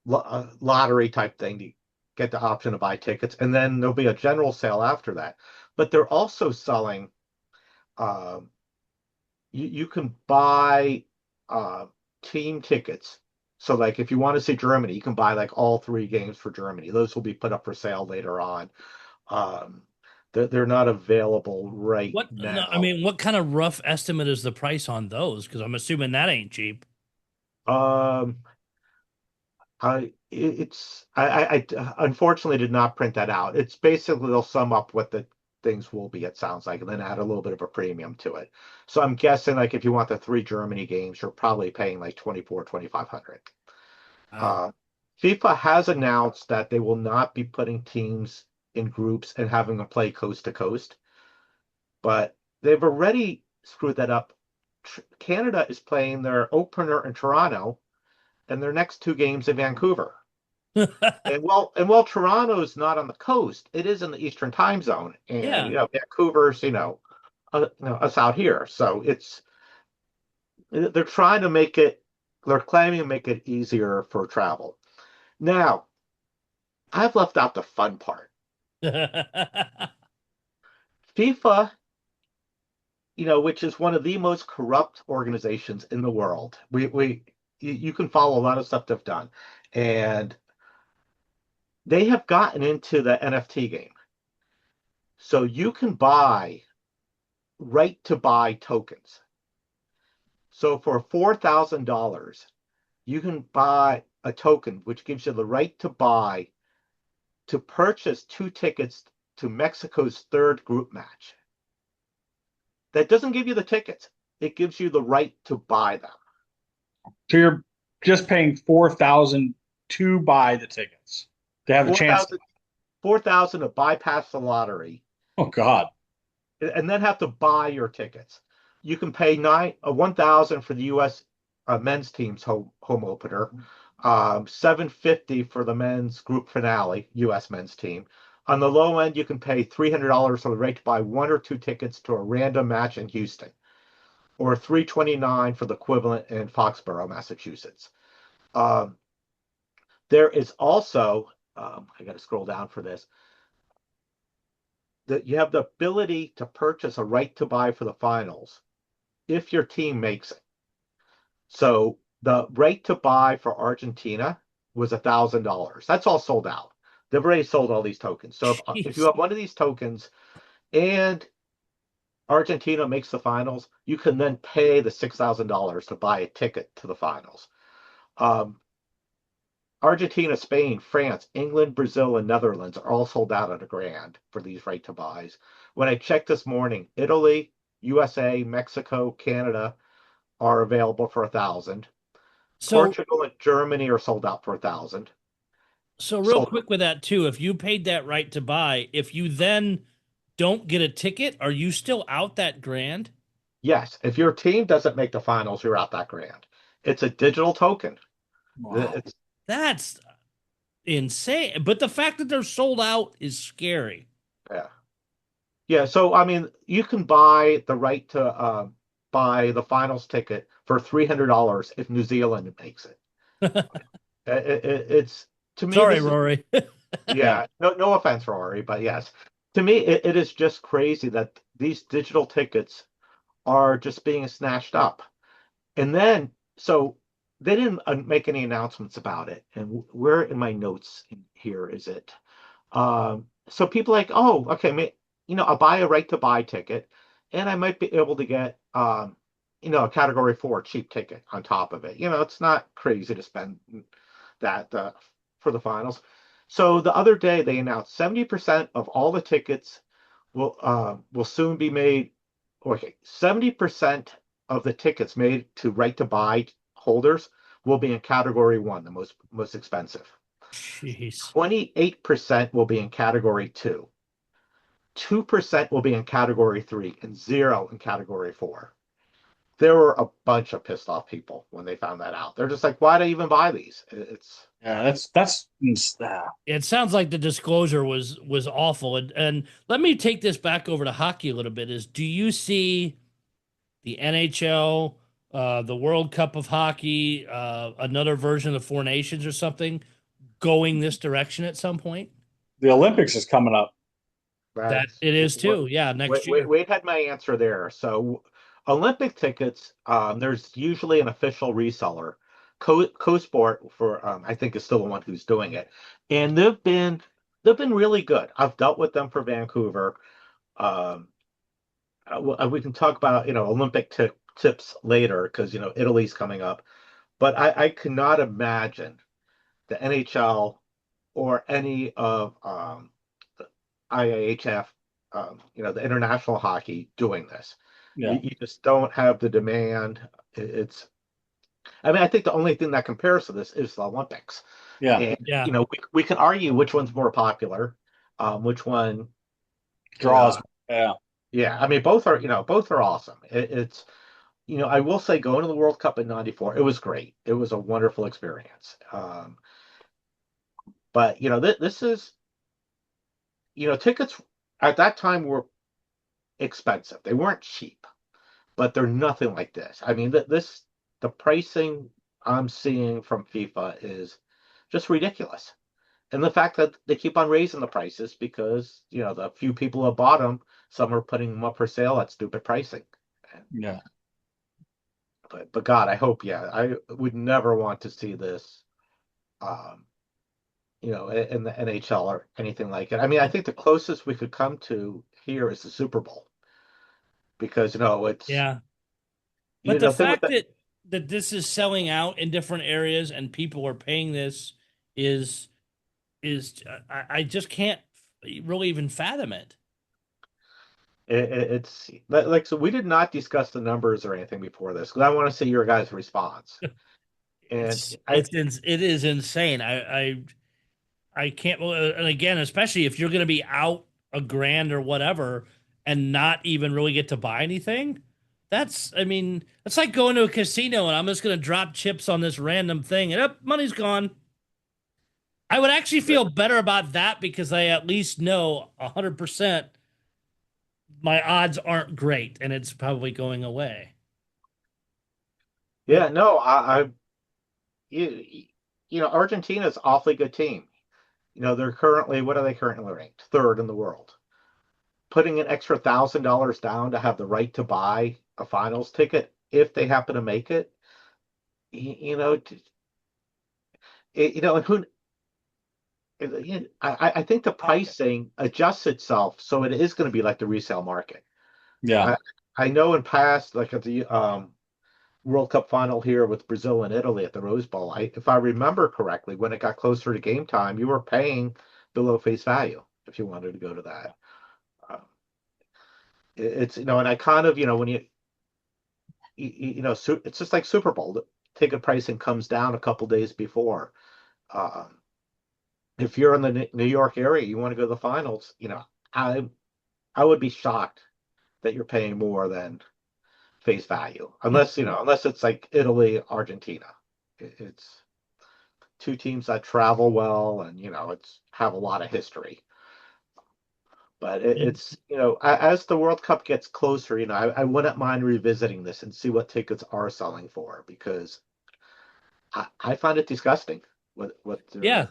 [SPEAKER 8] lottery type thing to get the option to buy tickets. And then there'll be a general sale after that. But they're also selling... you can buy team tickets. So like if you want to see Germany, you can buy like all 3 games for Germany. Those will be put up for sale later on. They're not available right
[SPEAKER 6] What? No, I
[SPEAKER 8] now.
[SPEAKER 6] mean, what kind of rough estimate is the price on those? Because I'm assuming that ain't cheap.
[SPEAKER 8] Um, I unfortunately did not print that out. It's basically they'll sum up what the things will be, it sounds like, and then add a little bit of a premium to it. So I'm guessing like if you want the 3 Germany games, you're probably paying like 2,500.
[SPEAKER 6] Wow.
[SPEAKER 8] Uh, FIFA has announced that they will not be putting teams in groups and having them play coast to coast, but they've already screwed that up. Canada is playing their opener in Toronto and their next 2 games in Vancouver. And while Toronto's not on the coast, it is in the Eastern time zone, and
[SPEAKER 6] Yeah.
[SPEAKER 8] Vancouver's us out here. So they're trying to make it. They're claiming to make it easier for travel. Now, I've left out the fun part. FIFA, which is one of the most corrupt organizations in the world. You can follow a lot of stuff they've done, and they have gotten into the NFT game. So you can buy right to buy tokens. So for $4,000, you can buy a token, which gives you the right to buy to purchase 2 tickets to Mexico's third group match. That doesn't give you the tickets. It gives you the right to buy them.
[SPEAKER 7] So you're just paying 4,000 to buy the tickets to have a chance.
[SPEAKER 8] 4,000 to bypass the lottery.
[SPEAKER 7] Oh God.
[SPEAKER 8] And then have to buy your tickets. You can pay 1,000 for the U.S. Men's team's home opener, $750 for the men's group finale, U.S. men's team. On the low end, you can pay $300 for the right to buy 1 or 2 tickets to a random match in Houston, or $329 for the equivalent in Foxborough, Massachusetts. There is also, I got to scroll down for this, that you have the ability to purchase a right to buy for the finals if your team makes it. So the right to buy for Argentina was $1,000. That's all sold out. They've already sold all these tokens. So if you have one of these tokens and Argentina makes the finals, you can then pay the $6,000 to buy a ticket to the finals. Argentina, Spain, France, England, Brazil, and Netherlands are all sold out at $1,000 for these right to buys. When I checked this morning, Italy, USA, Mexico, Canada are available for $1,000.
[SPEAKER 6] So,
[SPEAKER 8] Portugal and Germany are sold out for $1,000.
[SPEAKER 6] so real quick with that too, if you paid that right to buy, if you then don't get a ticket, are you still out that grand?
[SPEAKER 8] Yes, if your team doesn't make the finals, you're out that $1,000. It's a digital token.
[SPEAKER 7] Wow.
[SPEAKER 6] That's insane. But the fact that they're sold out is scary.
[SPEAKER 8] Yeah. So I mean, you can buy the right to buy the finals ticket for $300 if New Zealand makes it. It's to me.
[SPEAKER 6] Sorry, Rory.
[SPEAKER 8] Yeah. No offense, Rory, but yes, to me, it is just crazy that these digital tickets are just being snatched up, and then so they didn't make any announcements about it. And where in my notes in here is it? So people like, oh, okay, I'll buy a right to buy ticket, and I might be able to get, a Category 4 cheap ticket on top of it. It's not crazy to spend that for the finals. So the other day they announced 70% of all the tickets will soon be made. Okay, 70% of the tickets made to right to buy holders will be in Category 1, the most expensive.
[SPEAKER 6] Jeez.
[SPEAKER 8] 28% will be in Category 2. 2% will be in Category 3, and 0 in Category 4. There were a bunch of pissed off people when they found that out. They're just like, why do I even buy these?
[SPEAKER 7] That's
[SPEAKER 6] It sounds like the disclosure was awful. And let me take this back over to hockey a little bit. Do you see the NHL, the World Cup of Hockey, another version of the Four Nations or something going this direction at some point?
[SPEAKER 7] the Olympics is coming up.
[SPEAKER 6] That it is too. Yeah, next year.
[SPEAKER 8] Wade had my answer there. So Olympic tickets, there's usually an official reseller. CoSport I think is still the one who's doing it, and they've been really good. I've dealt with them for Vancouver. Um, we can talk about Olympic tips later because Italy's coming up, but I cannot imagine the NHL or any of the IIHF, the international hockey doing this.
[SPEAKER 7] Yeah.
[SPEAKER 8] You just don't have the demand. It's, I mean, I think the only thing that compares to this is the Olympics.
[SPEAKER 7] Yeah.
[SPEAKER 8] And,
[SPEAKER 6] Yeah.
[SPEAKER 8] we can argue which one's more popular, which one
[SPEAKER 7] Draws. Yeah.
[SPEAKER 8] yeah, I mean, both are awesome. It's, I will say going to the World Cup in '94, it was great. It was a wonderful experience. But this is, tickets at that time were expensive. They weren't cheap, but they're nothing like this. I mean, the pricing I'm seeing from FIFA is just ridiculous. And the fact that they keep on raising the prices because, the few people who bought them, some are putting them up for sale at stupid pricing.
[SPEAKER 7] Yeah.
[SPEAKER 8] But God, I hope, I would never want to see this, in the NHL or anything like it. I mean, I think the closest we could come to here is the Super Bowl because, it's,
[SPEAKER 6] Yeah. But the
[SPEAKER 8] thing with
[SPEAKER 6] fact that this is selling out in different areas and people are paying this is I just can't really even fathom it.
[SPEAKER 8] it's like, so we did not discuss the numbers or anything before this because I want to see your guys' response. And
[SPEAKER 6] It is insane. I can't. And again, especially if you're going to be out a grand or whatever and not even really get to buy anything. I mean, it's like going to a casino and I'm just going to drop chips on this random thing and money's gone. I would actually feel better about that because I at least know 100% my odds aren't great and it's probably going away.
[SPEAKER 8] yeah, no, you, Argentina's an awfully good team. They're currently, what are they currently ranked? Third in the world. Putting an extra $1,000 down to have the right to buy a finals ticket if they happen to make it, and who, I think the pricing adjusts itself so it is going to be like the resale market.
[SPEAKER 7] Yeah.
[SPEAKER 8] I know in past, like at the World Cup final here with Brazil and Italy at the Rose Bowl, if I remember correctly, when it got closer to game time, you were paying below face value if you wanted to go to that. It's and I kind of when it's just like Super Bowl. The ticket pricing comes down a couple days before. If you're in the New York area, you want to go to the finals. I would be shocked that you're paying more than face value, unless it's like Italy, Argentina. It's two teams that travel well and it's have a lot of history. But it's as the World Cup gets closer, I wouldn't mind revisiting this and see what tickets are selling for because I find it disgusting.
[SPEAKER 6] Yeah,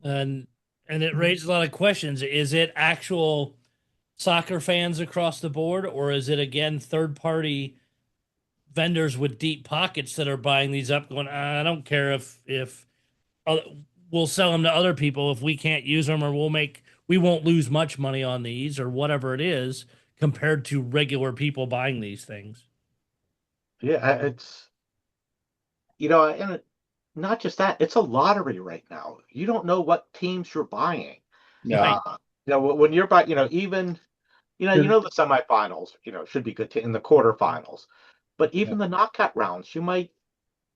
[SPEAKER 6] and it raises a lot of questions. Is it actual soccer fans across the board, or is it again third party vendors with deep pockets that are buying these up? Going, I don't care if we'll sell them to other people if we can't use them, or we won't lose much money on these, or whatever it is, compared to regular people buying these things.
[SPEAKER 8] Yeah, it's and not just that, it's a lottery right now. You don't know what teams you're buying.
[SPEAKER 7] Yeah.
[SPEAKER 8] When you're buying, even the semifinals, should be good in the quarterfinals, but even the knockout rounds, you might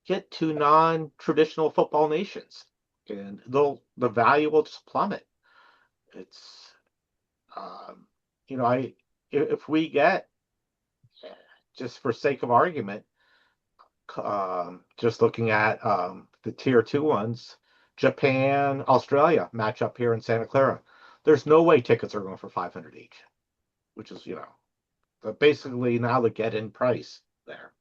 [SPEAKER 8] get two non-traditional football nations, and the value will just plummet. It's, if we get, just for sake of argument, just looking at the tier 2 ones, Japan, Australia match up here in Santa Clara. There's no way tickets are going for $500 each, which is basically now the get-in price there.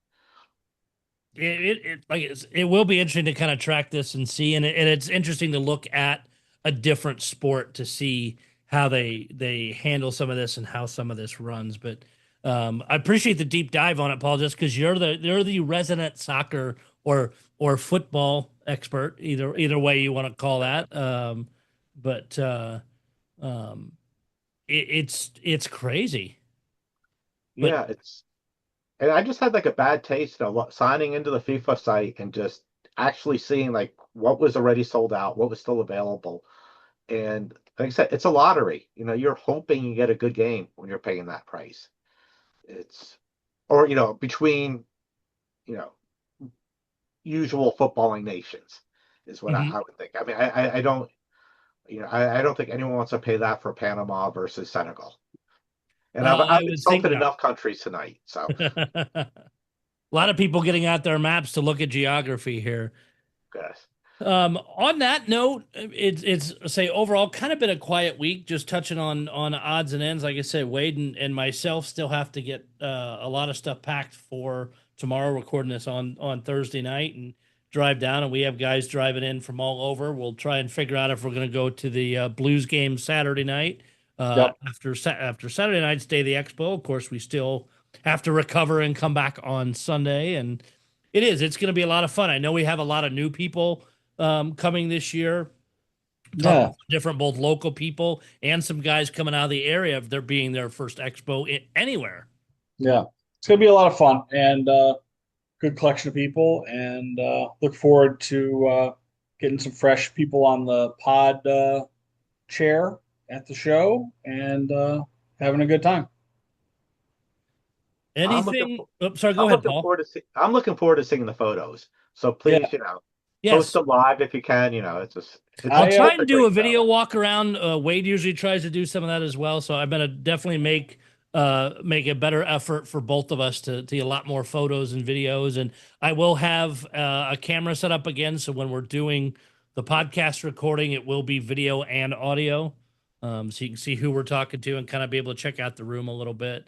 [SPEAKER 6] It will be interesting to kind of track this and see, and it's interesting to look at a different sport to see how they handle some of this and how some of this runs. But I appreciate the deep dive on it, Paul, just because you're the resident soccer or football expert, either way you want to call that. But it's crazy. But
[SPEAKER 8] Yeah, and I just had like a bad taste of signing into the FIFA site and just actually seeing like what was already sold out, what was still available. And like I said, it's a lottery. You're hoping you get a good game when you're paying that price. Or between, you know, usual footballing nations is what
[SPEAKER 6] Mhm.
[SPEAKER 8] I would think. I mean, I don't, I don't think anyone wants to pay that for Panama versus Senegal. And
[SPEAKER 6] I
[SPEAKER 8] I've
[SPEAKER 6] would think
[SPEAKER 8] insulted
[SPEAKER 6] not.
[SPEAKER 8] enough countries tonight. So,
[SPEAKER 6] A lot of people getting out their maps to look at geography here.
[SPEAKER 8] yes.
[SPEAKER 6] On that note, it's say overall kind of been a quiet week. Just touching on odds and ends. Like I said, Wade and myself still have to get a lot of stuff packed for tomorrow. Recording this on Thursday night and drive down, and we have guys driving in from all over. We'll try and figure out if we're going to go to the Blues game Saturday night.
[SPEAKER 7] Yep.
[SPEAKER 6] After Saturday night's day of the Expo, of course, we still have to recover and come back on Sunday, and it's going to be a lot of fun. I know we have a lot of new people coming this year. Talking
[SPEAKER 7] Yeah.
[SPEAKER 6] to different, both local people and some guys coming out of the area of there being their first expo anywhere.
[SPEAKER 7] Yeah. It's going to be a lot of fun and good collection of people. And look forward to getting some fresh people on the pod chair at the show and having a good time.
[SPEAKER 8] I'm looking,
[SPEAKER 6] Anything? Oh, sorry, go
[SPEAKER 8] I'm
[SPEAKER 6] ahead,
[SPEAKER 8] looking
[SPEAKER 6] Paul.
[SPEAKER 8] forward to I'm looking forward to seeing the photos. So
[SPEAKER 7] Yeah.
[SPEAKER 8] please, post
[SPEAKER 6] Yes.
[SPEAKER 8] them live if you can.
[SPEAKER 6] I'll
[SPEAKER 7] I,
[SPEAKER 6] try
[SPEAKER 8] it's a
[SPEAKER 6] and do
[SPEAKER 8] great
[SPEAKER 6] a video
[SPEAKER 8] show.
[SPEAKER 6] walk around. Wade usually tries to do some of that as well. So I'm gonna definitely make a better effort for both of us to get a lot more photos and videos. And I will have a camera set up again. So when we're doing the podcast recording, it will be video and audio. So you can see who we're talking to and kind of be able to check out the room a little bit.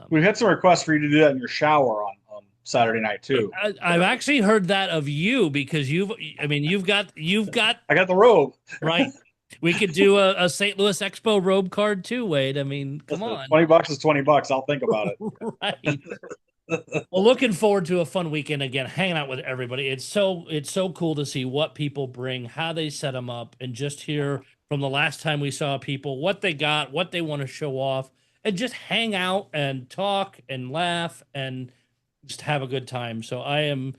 [SPEAKER 7] we've had some requests for you to do that in your shower on Saturday night too.
[SPEAKER 6] I've actually heard that of you because you've got
[SPEAKER 7] I got the robe.
[SPEAKER 6] right. We could do a St. Louis Expo robe card too, Wade. I mean, come
[SPEAKER 7] Listen,
[SPEAKER 6] on.
[SPEAKER 7] $20 is $20. I'll think about it.
[SPEAKER 6] Right. Well, looking forward to a fun weekend again, hanging out with everybody. It's so cool to see what people bring, how they set them up, and just hear from the last time we saw people what they got, what they want to show off, and just hang out and talk and laugh and just have a good time. So I am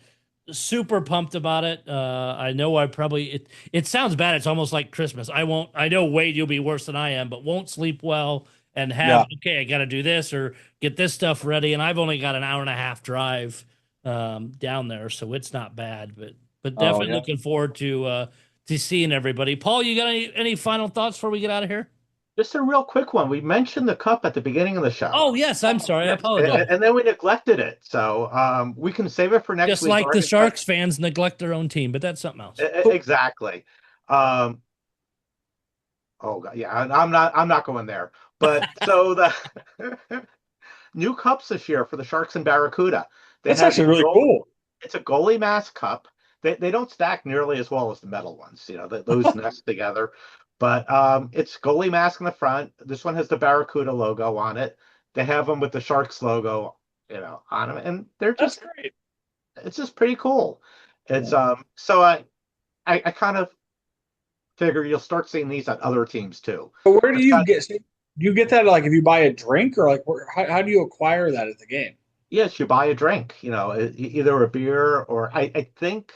[SPEAKER 6] super pumped about it. I know it sounds bad. It's almost like Christmas. I know Wade, you'll be worse than I am, but won't sleep well and
[SPEAKER 7] Yeah.
[SPEAKER 6] okay, I got to do this or get this stuff ready. And I've only got an hour and a half drive down there. So it's not bad, but
[SPEAKER 7] Oh,
[SPEAKER 6] definitely
[SPEAKER 7] yeah.
[SPEAKER 6] looking forward to seeing everybody. Paul, you got any final thoughts before we get out of here?
[SPEAKER 8] Just a real quick one. We mentioned the cup at the beginning of the show.
[SPEAKER 6] Oh, yes. I'm sorry. I
[SPEAKER 8] Yes,
[SPEAKER 6] apologize.
[SPEAKER 8] and then we neglected it. So we can save it for next
[SPEAKER 6] Just
[SPEAKER 8] week.
[SPEAKER 6] like
[SPEAKER 8] or
[SPEAKER 6] the
[SPEAKER 8] in fact-
[SPEAKER 6] Sharks fans neglect their own team, but that's something else.
[SPEAKER 8] Exactly. Oh God, yeah, I'm not going there. But so the new cups this year for the Sharks and Barracuda.
[SPEAKER 7] That's
[SPEAKER 8] have
[SPEAKER 7] actually
[SPEAKER 8] a
[SPEAKER 7] really cool.
[SPEAKER 8] It's a goalie mask cup. They don't stack nearly as well as the metal ones. Those nest together. But it's goalie mask in the front. This one has the Barracuda logo on it. They have them with the Sharks logo, on them, and they're
[SPEAKER 7] That's
[SPEAKER 8] just
[SPEAKER 7] great.
[SPEAKER 8] it's just pretty cool. It's so I kind of figure you'll start seeing these at other teams too.
[SPEAKER 7] But where do
[SPEAKER 8] It's
[SPEAKER 7] you
[SPEAKER 8] got-
[SPEAKER 7] get? Do you get that like if you buy a drink or like how do you acquire that at the game?
[SPEAKER 8] Yes, you buy a drink, either a beer or I think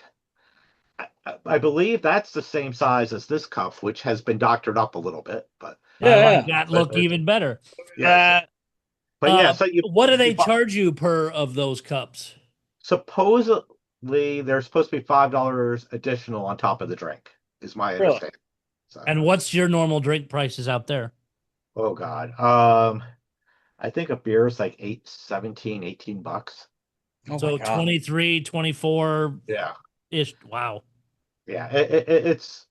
[SPEAKER 8] I believe that's the same size as this cup, which has been doctored up a little bit, but
[SPEAKER 6] I like
[SPEAKER 7] Yeah.
[SPEAKER 6] that look even better.
[SPEAKER 8] yeah. But yeah, so
[SPEAKER 6] what do they
[SPEAKER 8] you buy-
[SPEAKER 6] charge you per of those cups?
[SPEAKER 8] Supposedly there's supposed to be $5 additional on top of the drink, is my
[SPEAKER 7] Really?
[SPEAKER 8] understanding. So,
[SPEAKER 6] And what's your normal drink prices out there?
[SPEAKER 8] oh God. I think a beer is like $18.
[SPEAKER 7] Oh
[SPEAKER 6] So
[SPEAKER 7] my God.
[SPEAKER 6] 23, 24
[SPEAKER 8] Yeah.
[SPEAKER 6] ish. Wow.
[SPEAKER 8] Yeah. It's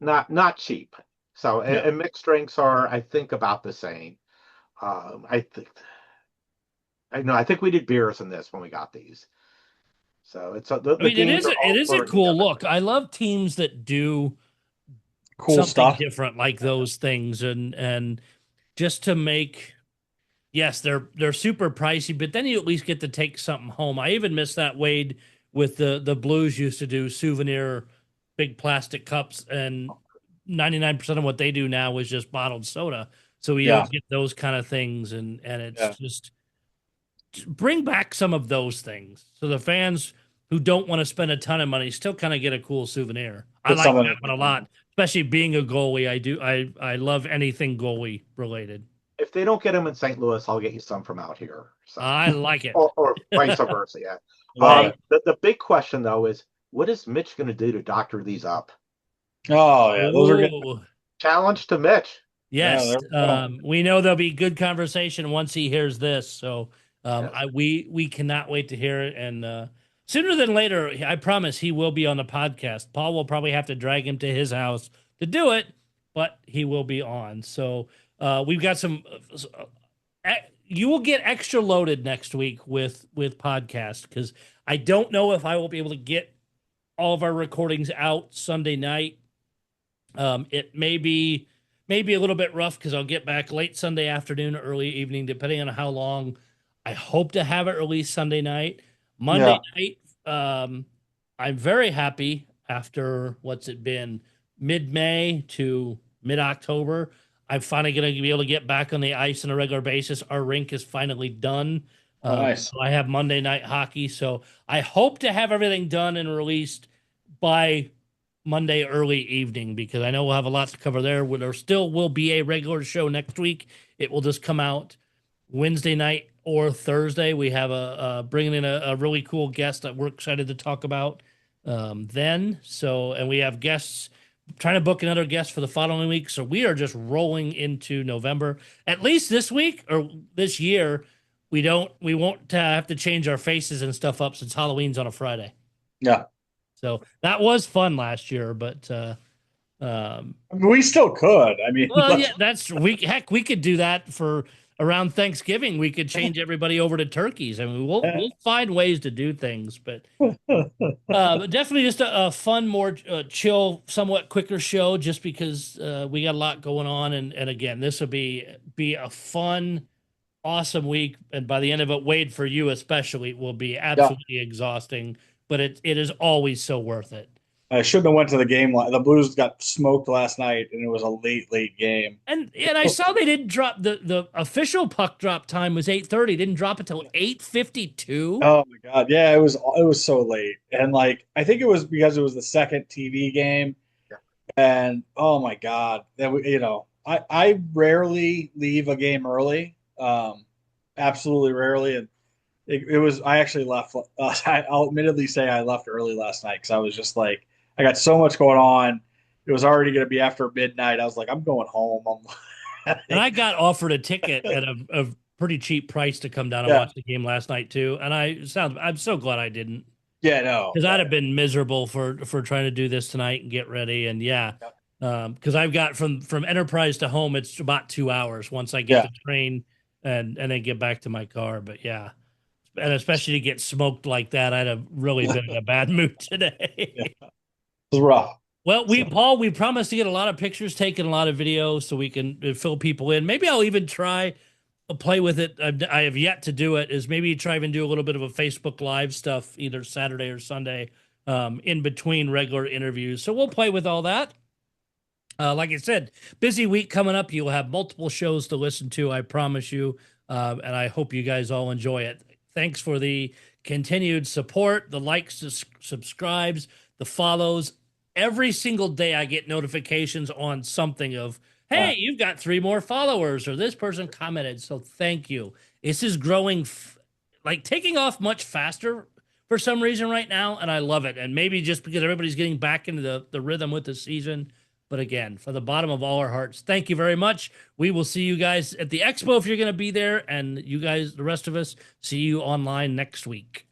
[SPEAKER 8] not cheap. So and mixed drinks are, I think, about the same. I think we did beers in this when we got these. So it's the
[SPEAKER 6] I mean,
[SPEAKER 8] games are all
[SPEAKER 6] it is a
[SPEAKER 8] flirting
[SPEAKER 6] cool
[SPEAKER 8] together.
[SPEAKER 6] look. I love teams that do
[SPEAKER 7] Cool
[SPEAKER 6] something
[SPEAKER 7] stuff.
[SPEAKER 6] different like those things and just to make yes, they're super pricey, but then you at least get to take something home. I even miss that, Wade, with the Blues used to do souvenir big plastic cups, and 99% of what they do now is just bottled soda. so we
[SPEAKER 7] Yeah.
[SPEAKER 6] don't get those kind of things, and it's
[SPEAKER 7] Yeah.
[SPEAKER 6] just bring back some of those things so the fans who don't want to spend a ton of money still kind of get a cool souvenir. I
[SPEAKER 7] Put
[SPEAKER 6] like
[SPEAKER 7] some of
[SPEAKER 6] that
[SPEAKER 7] it
[SPEAKER 6] one a
[SPEAKER 7] in.
[SPEAKER 6] lot, especially being a goalie. I love anything goalie related.
[SPEAKER 8] If they don't get them in St. Louis, I'll get you some from out here. So,
[SPEAKER 6] I like it.
[SPEAKER 8] or vice versa. Yeah.
[SPEAKER 7] Love it.
[SPEAKER 8] The big question though is, what is Mitch going to do to doctor these up?
[SPEAKER 7] Oh yeah, those are good.
[SPEAKER 6] Ooh,
[SPEAKER 8] Challenge to Mitch.
[SPEAKER 7] Yeah,
[SPEAKER 6] yes.
[SPEAKER 7] there we go.
[SPEAKER 6] We know there'll be good conversation once he hears this. So
[SPEAKER 8] Yes.
[SPEAKER 6] we cannot wait to hear it. And sooner than later, I promise he will be on the podcast. Paul will probably have to drag him to his house to do it, but he will be on. So we've got some. You will get extra loaded next week with podcast because I don't know if I will be able to get all of our recordings out Sunday night. It may be a little bit rough because I'll get back late Sunday afternoon, early evening, depending on how long. I hope to have it released Sunday night. Monday night, I'm very happy after what's it been, mid-May to mid-October. I'm finally going to be able to get back on the ice on a regular basis. Our rink is finally done.
[SPEAKER 7] Nice.
[SPEAKER 6] So I have Monday night hockey. So I hope to have everything done and released by Monday early evening because I know we'll have a lot to cover there. There still will be a regular show next week. It will just come out Wednesday night or Thursday. We have bringing in a really cool guest that we're excited to talk about then. So, and we have guests trying to book another guest for the following week. So we are just rolling into November. At least this week or this year, we won't have to change our faces and stuff up since Halloween's on a Friday.
[SPEAKER 7] Yeah.
[SPEAKER 6] So that was fun last year, but
[SPEAKER 7] We still could. I mean,
[SPEAKER 6] well, yeah, we could do that for around Thanksgiving. We could change everybody over to turkeys. I mean, we'll find ways to do things, but definitely just a fun, more chill, somewhat quicker show, just because we got a lot going on, and again, this will be a fun, awesome week, and by the end of it, Wade, for you especially, it will be absolutely exhausting, but it is always so worth it.
[SPEAKER 7] I shouldn't have went to the game. The Blues got smoked last night, and it was a late game.
[SPEAKER 6] And I saw they didn't drop the official puck drop time was 8:30. Didn't drop until 8:52.
[SPEAKER 7] Oh my god, yeah, it was so late, and like I think it was because it was the second TV game, and oh my god, I rarely leave a game early, absolutely rarely, and it was I actually left. I'll admittedly say I left early last night because I was just like I got so much going on. It was already going to be after midnight. I was like, I'm going home.
[SPEAKER 6] And I got offered a ticket at a pretty cheap price to come down and watch the game last night too. And I'm so glad I didn't.
[SPEAKER 7] Yeah, no,
[SPEAKER 6] because I'd have been miserable for trying to do this tonight and get ready. And because I've got from Enterprise to home, it's about 2 hours once I get the train and then get back to my car. But yeah. And especially to get smoked like that, I'd have really been in a bad mood today.
[SPEAKER 7] It was rough.
[SPEAKER 6] Well, Paul, we promised to get a lot of pictures taken, a lot of videos, so we can fill people in. Maybe I'll even try to play with it. I have yet to do it. Is maybe try and do a little bit of a Facebook Live stuff, either Saturday or Sunday, in between regular interviews. So we'll play with all that. Like I said, busy week coming up. You'll have multiple shows to listen to, I promise you. And I hope you guys all enjoy it. Thanks for the continued support, the likes, the subscribes, the follows. Every single day I get notifications on something of, hey, you've got 3 more followers, or this person commented. So thank you. This is growing, taking off much faster for some reason right now, and I love it. And maybe just because everybody's getting back into the rhythm with the season. But again, from the bottom of all our hearts, thank you very much. We will see you guys at the Expo if you're going to be there, and you guys, the rest of us, see you online next week.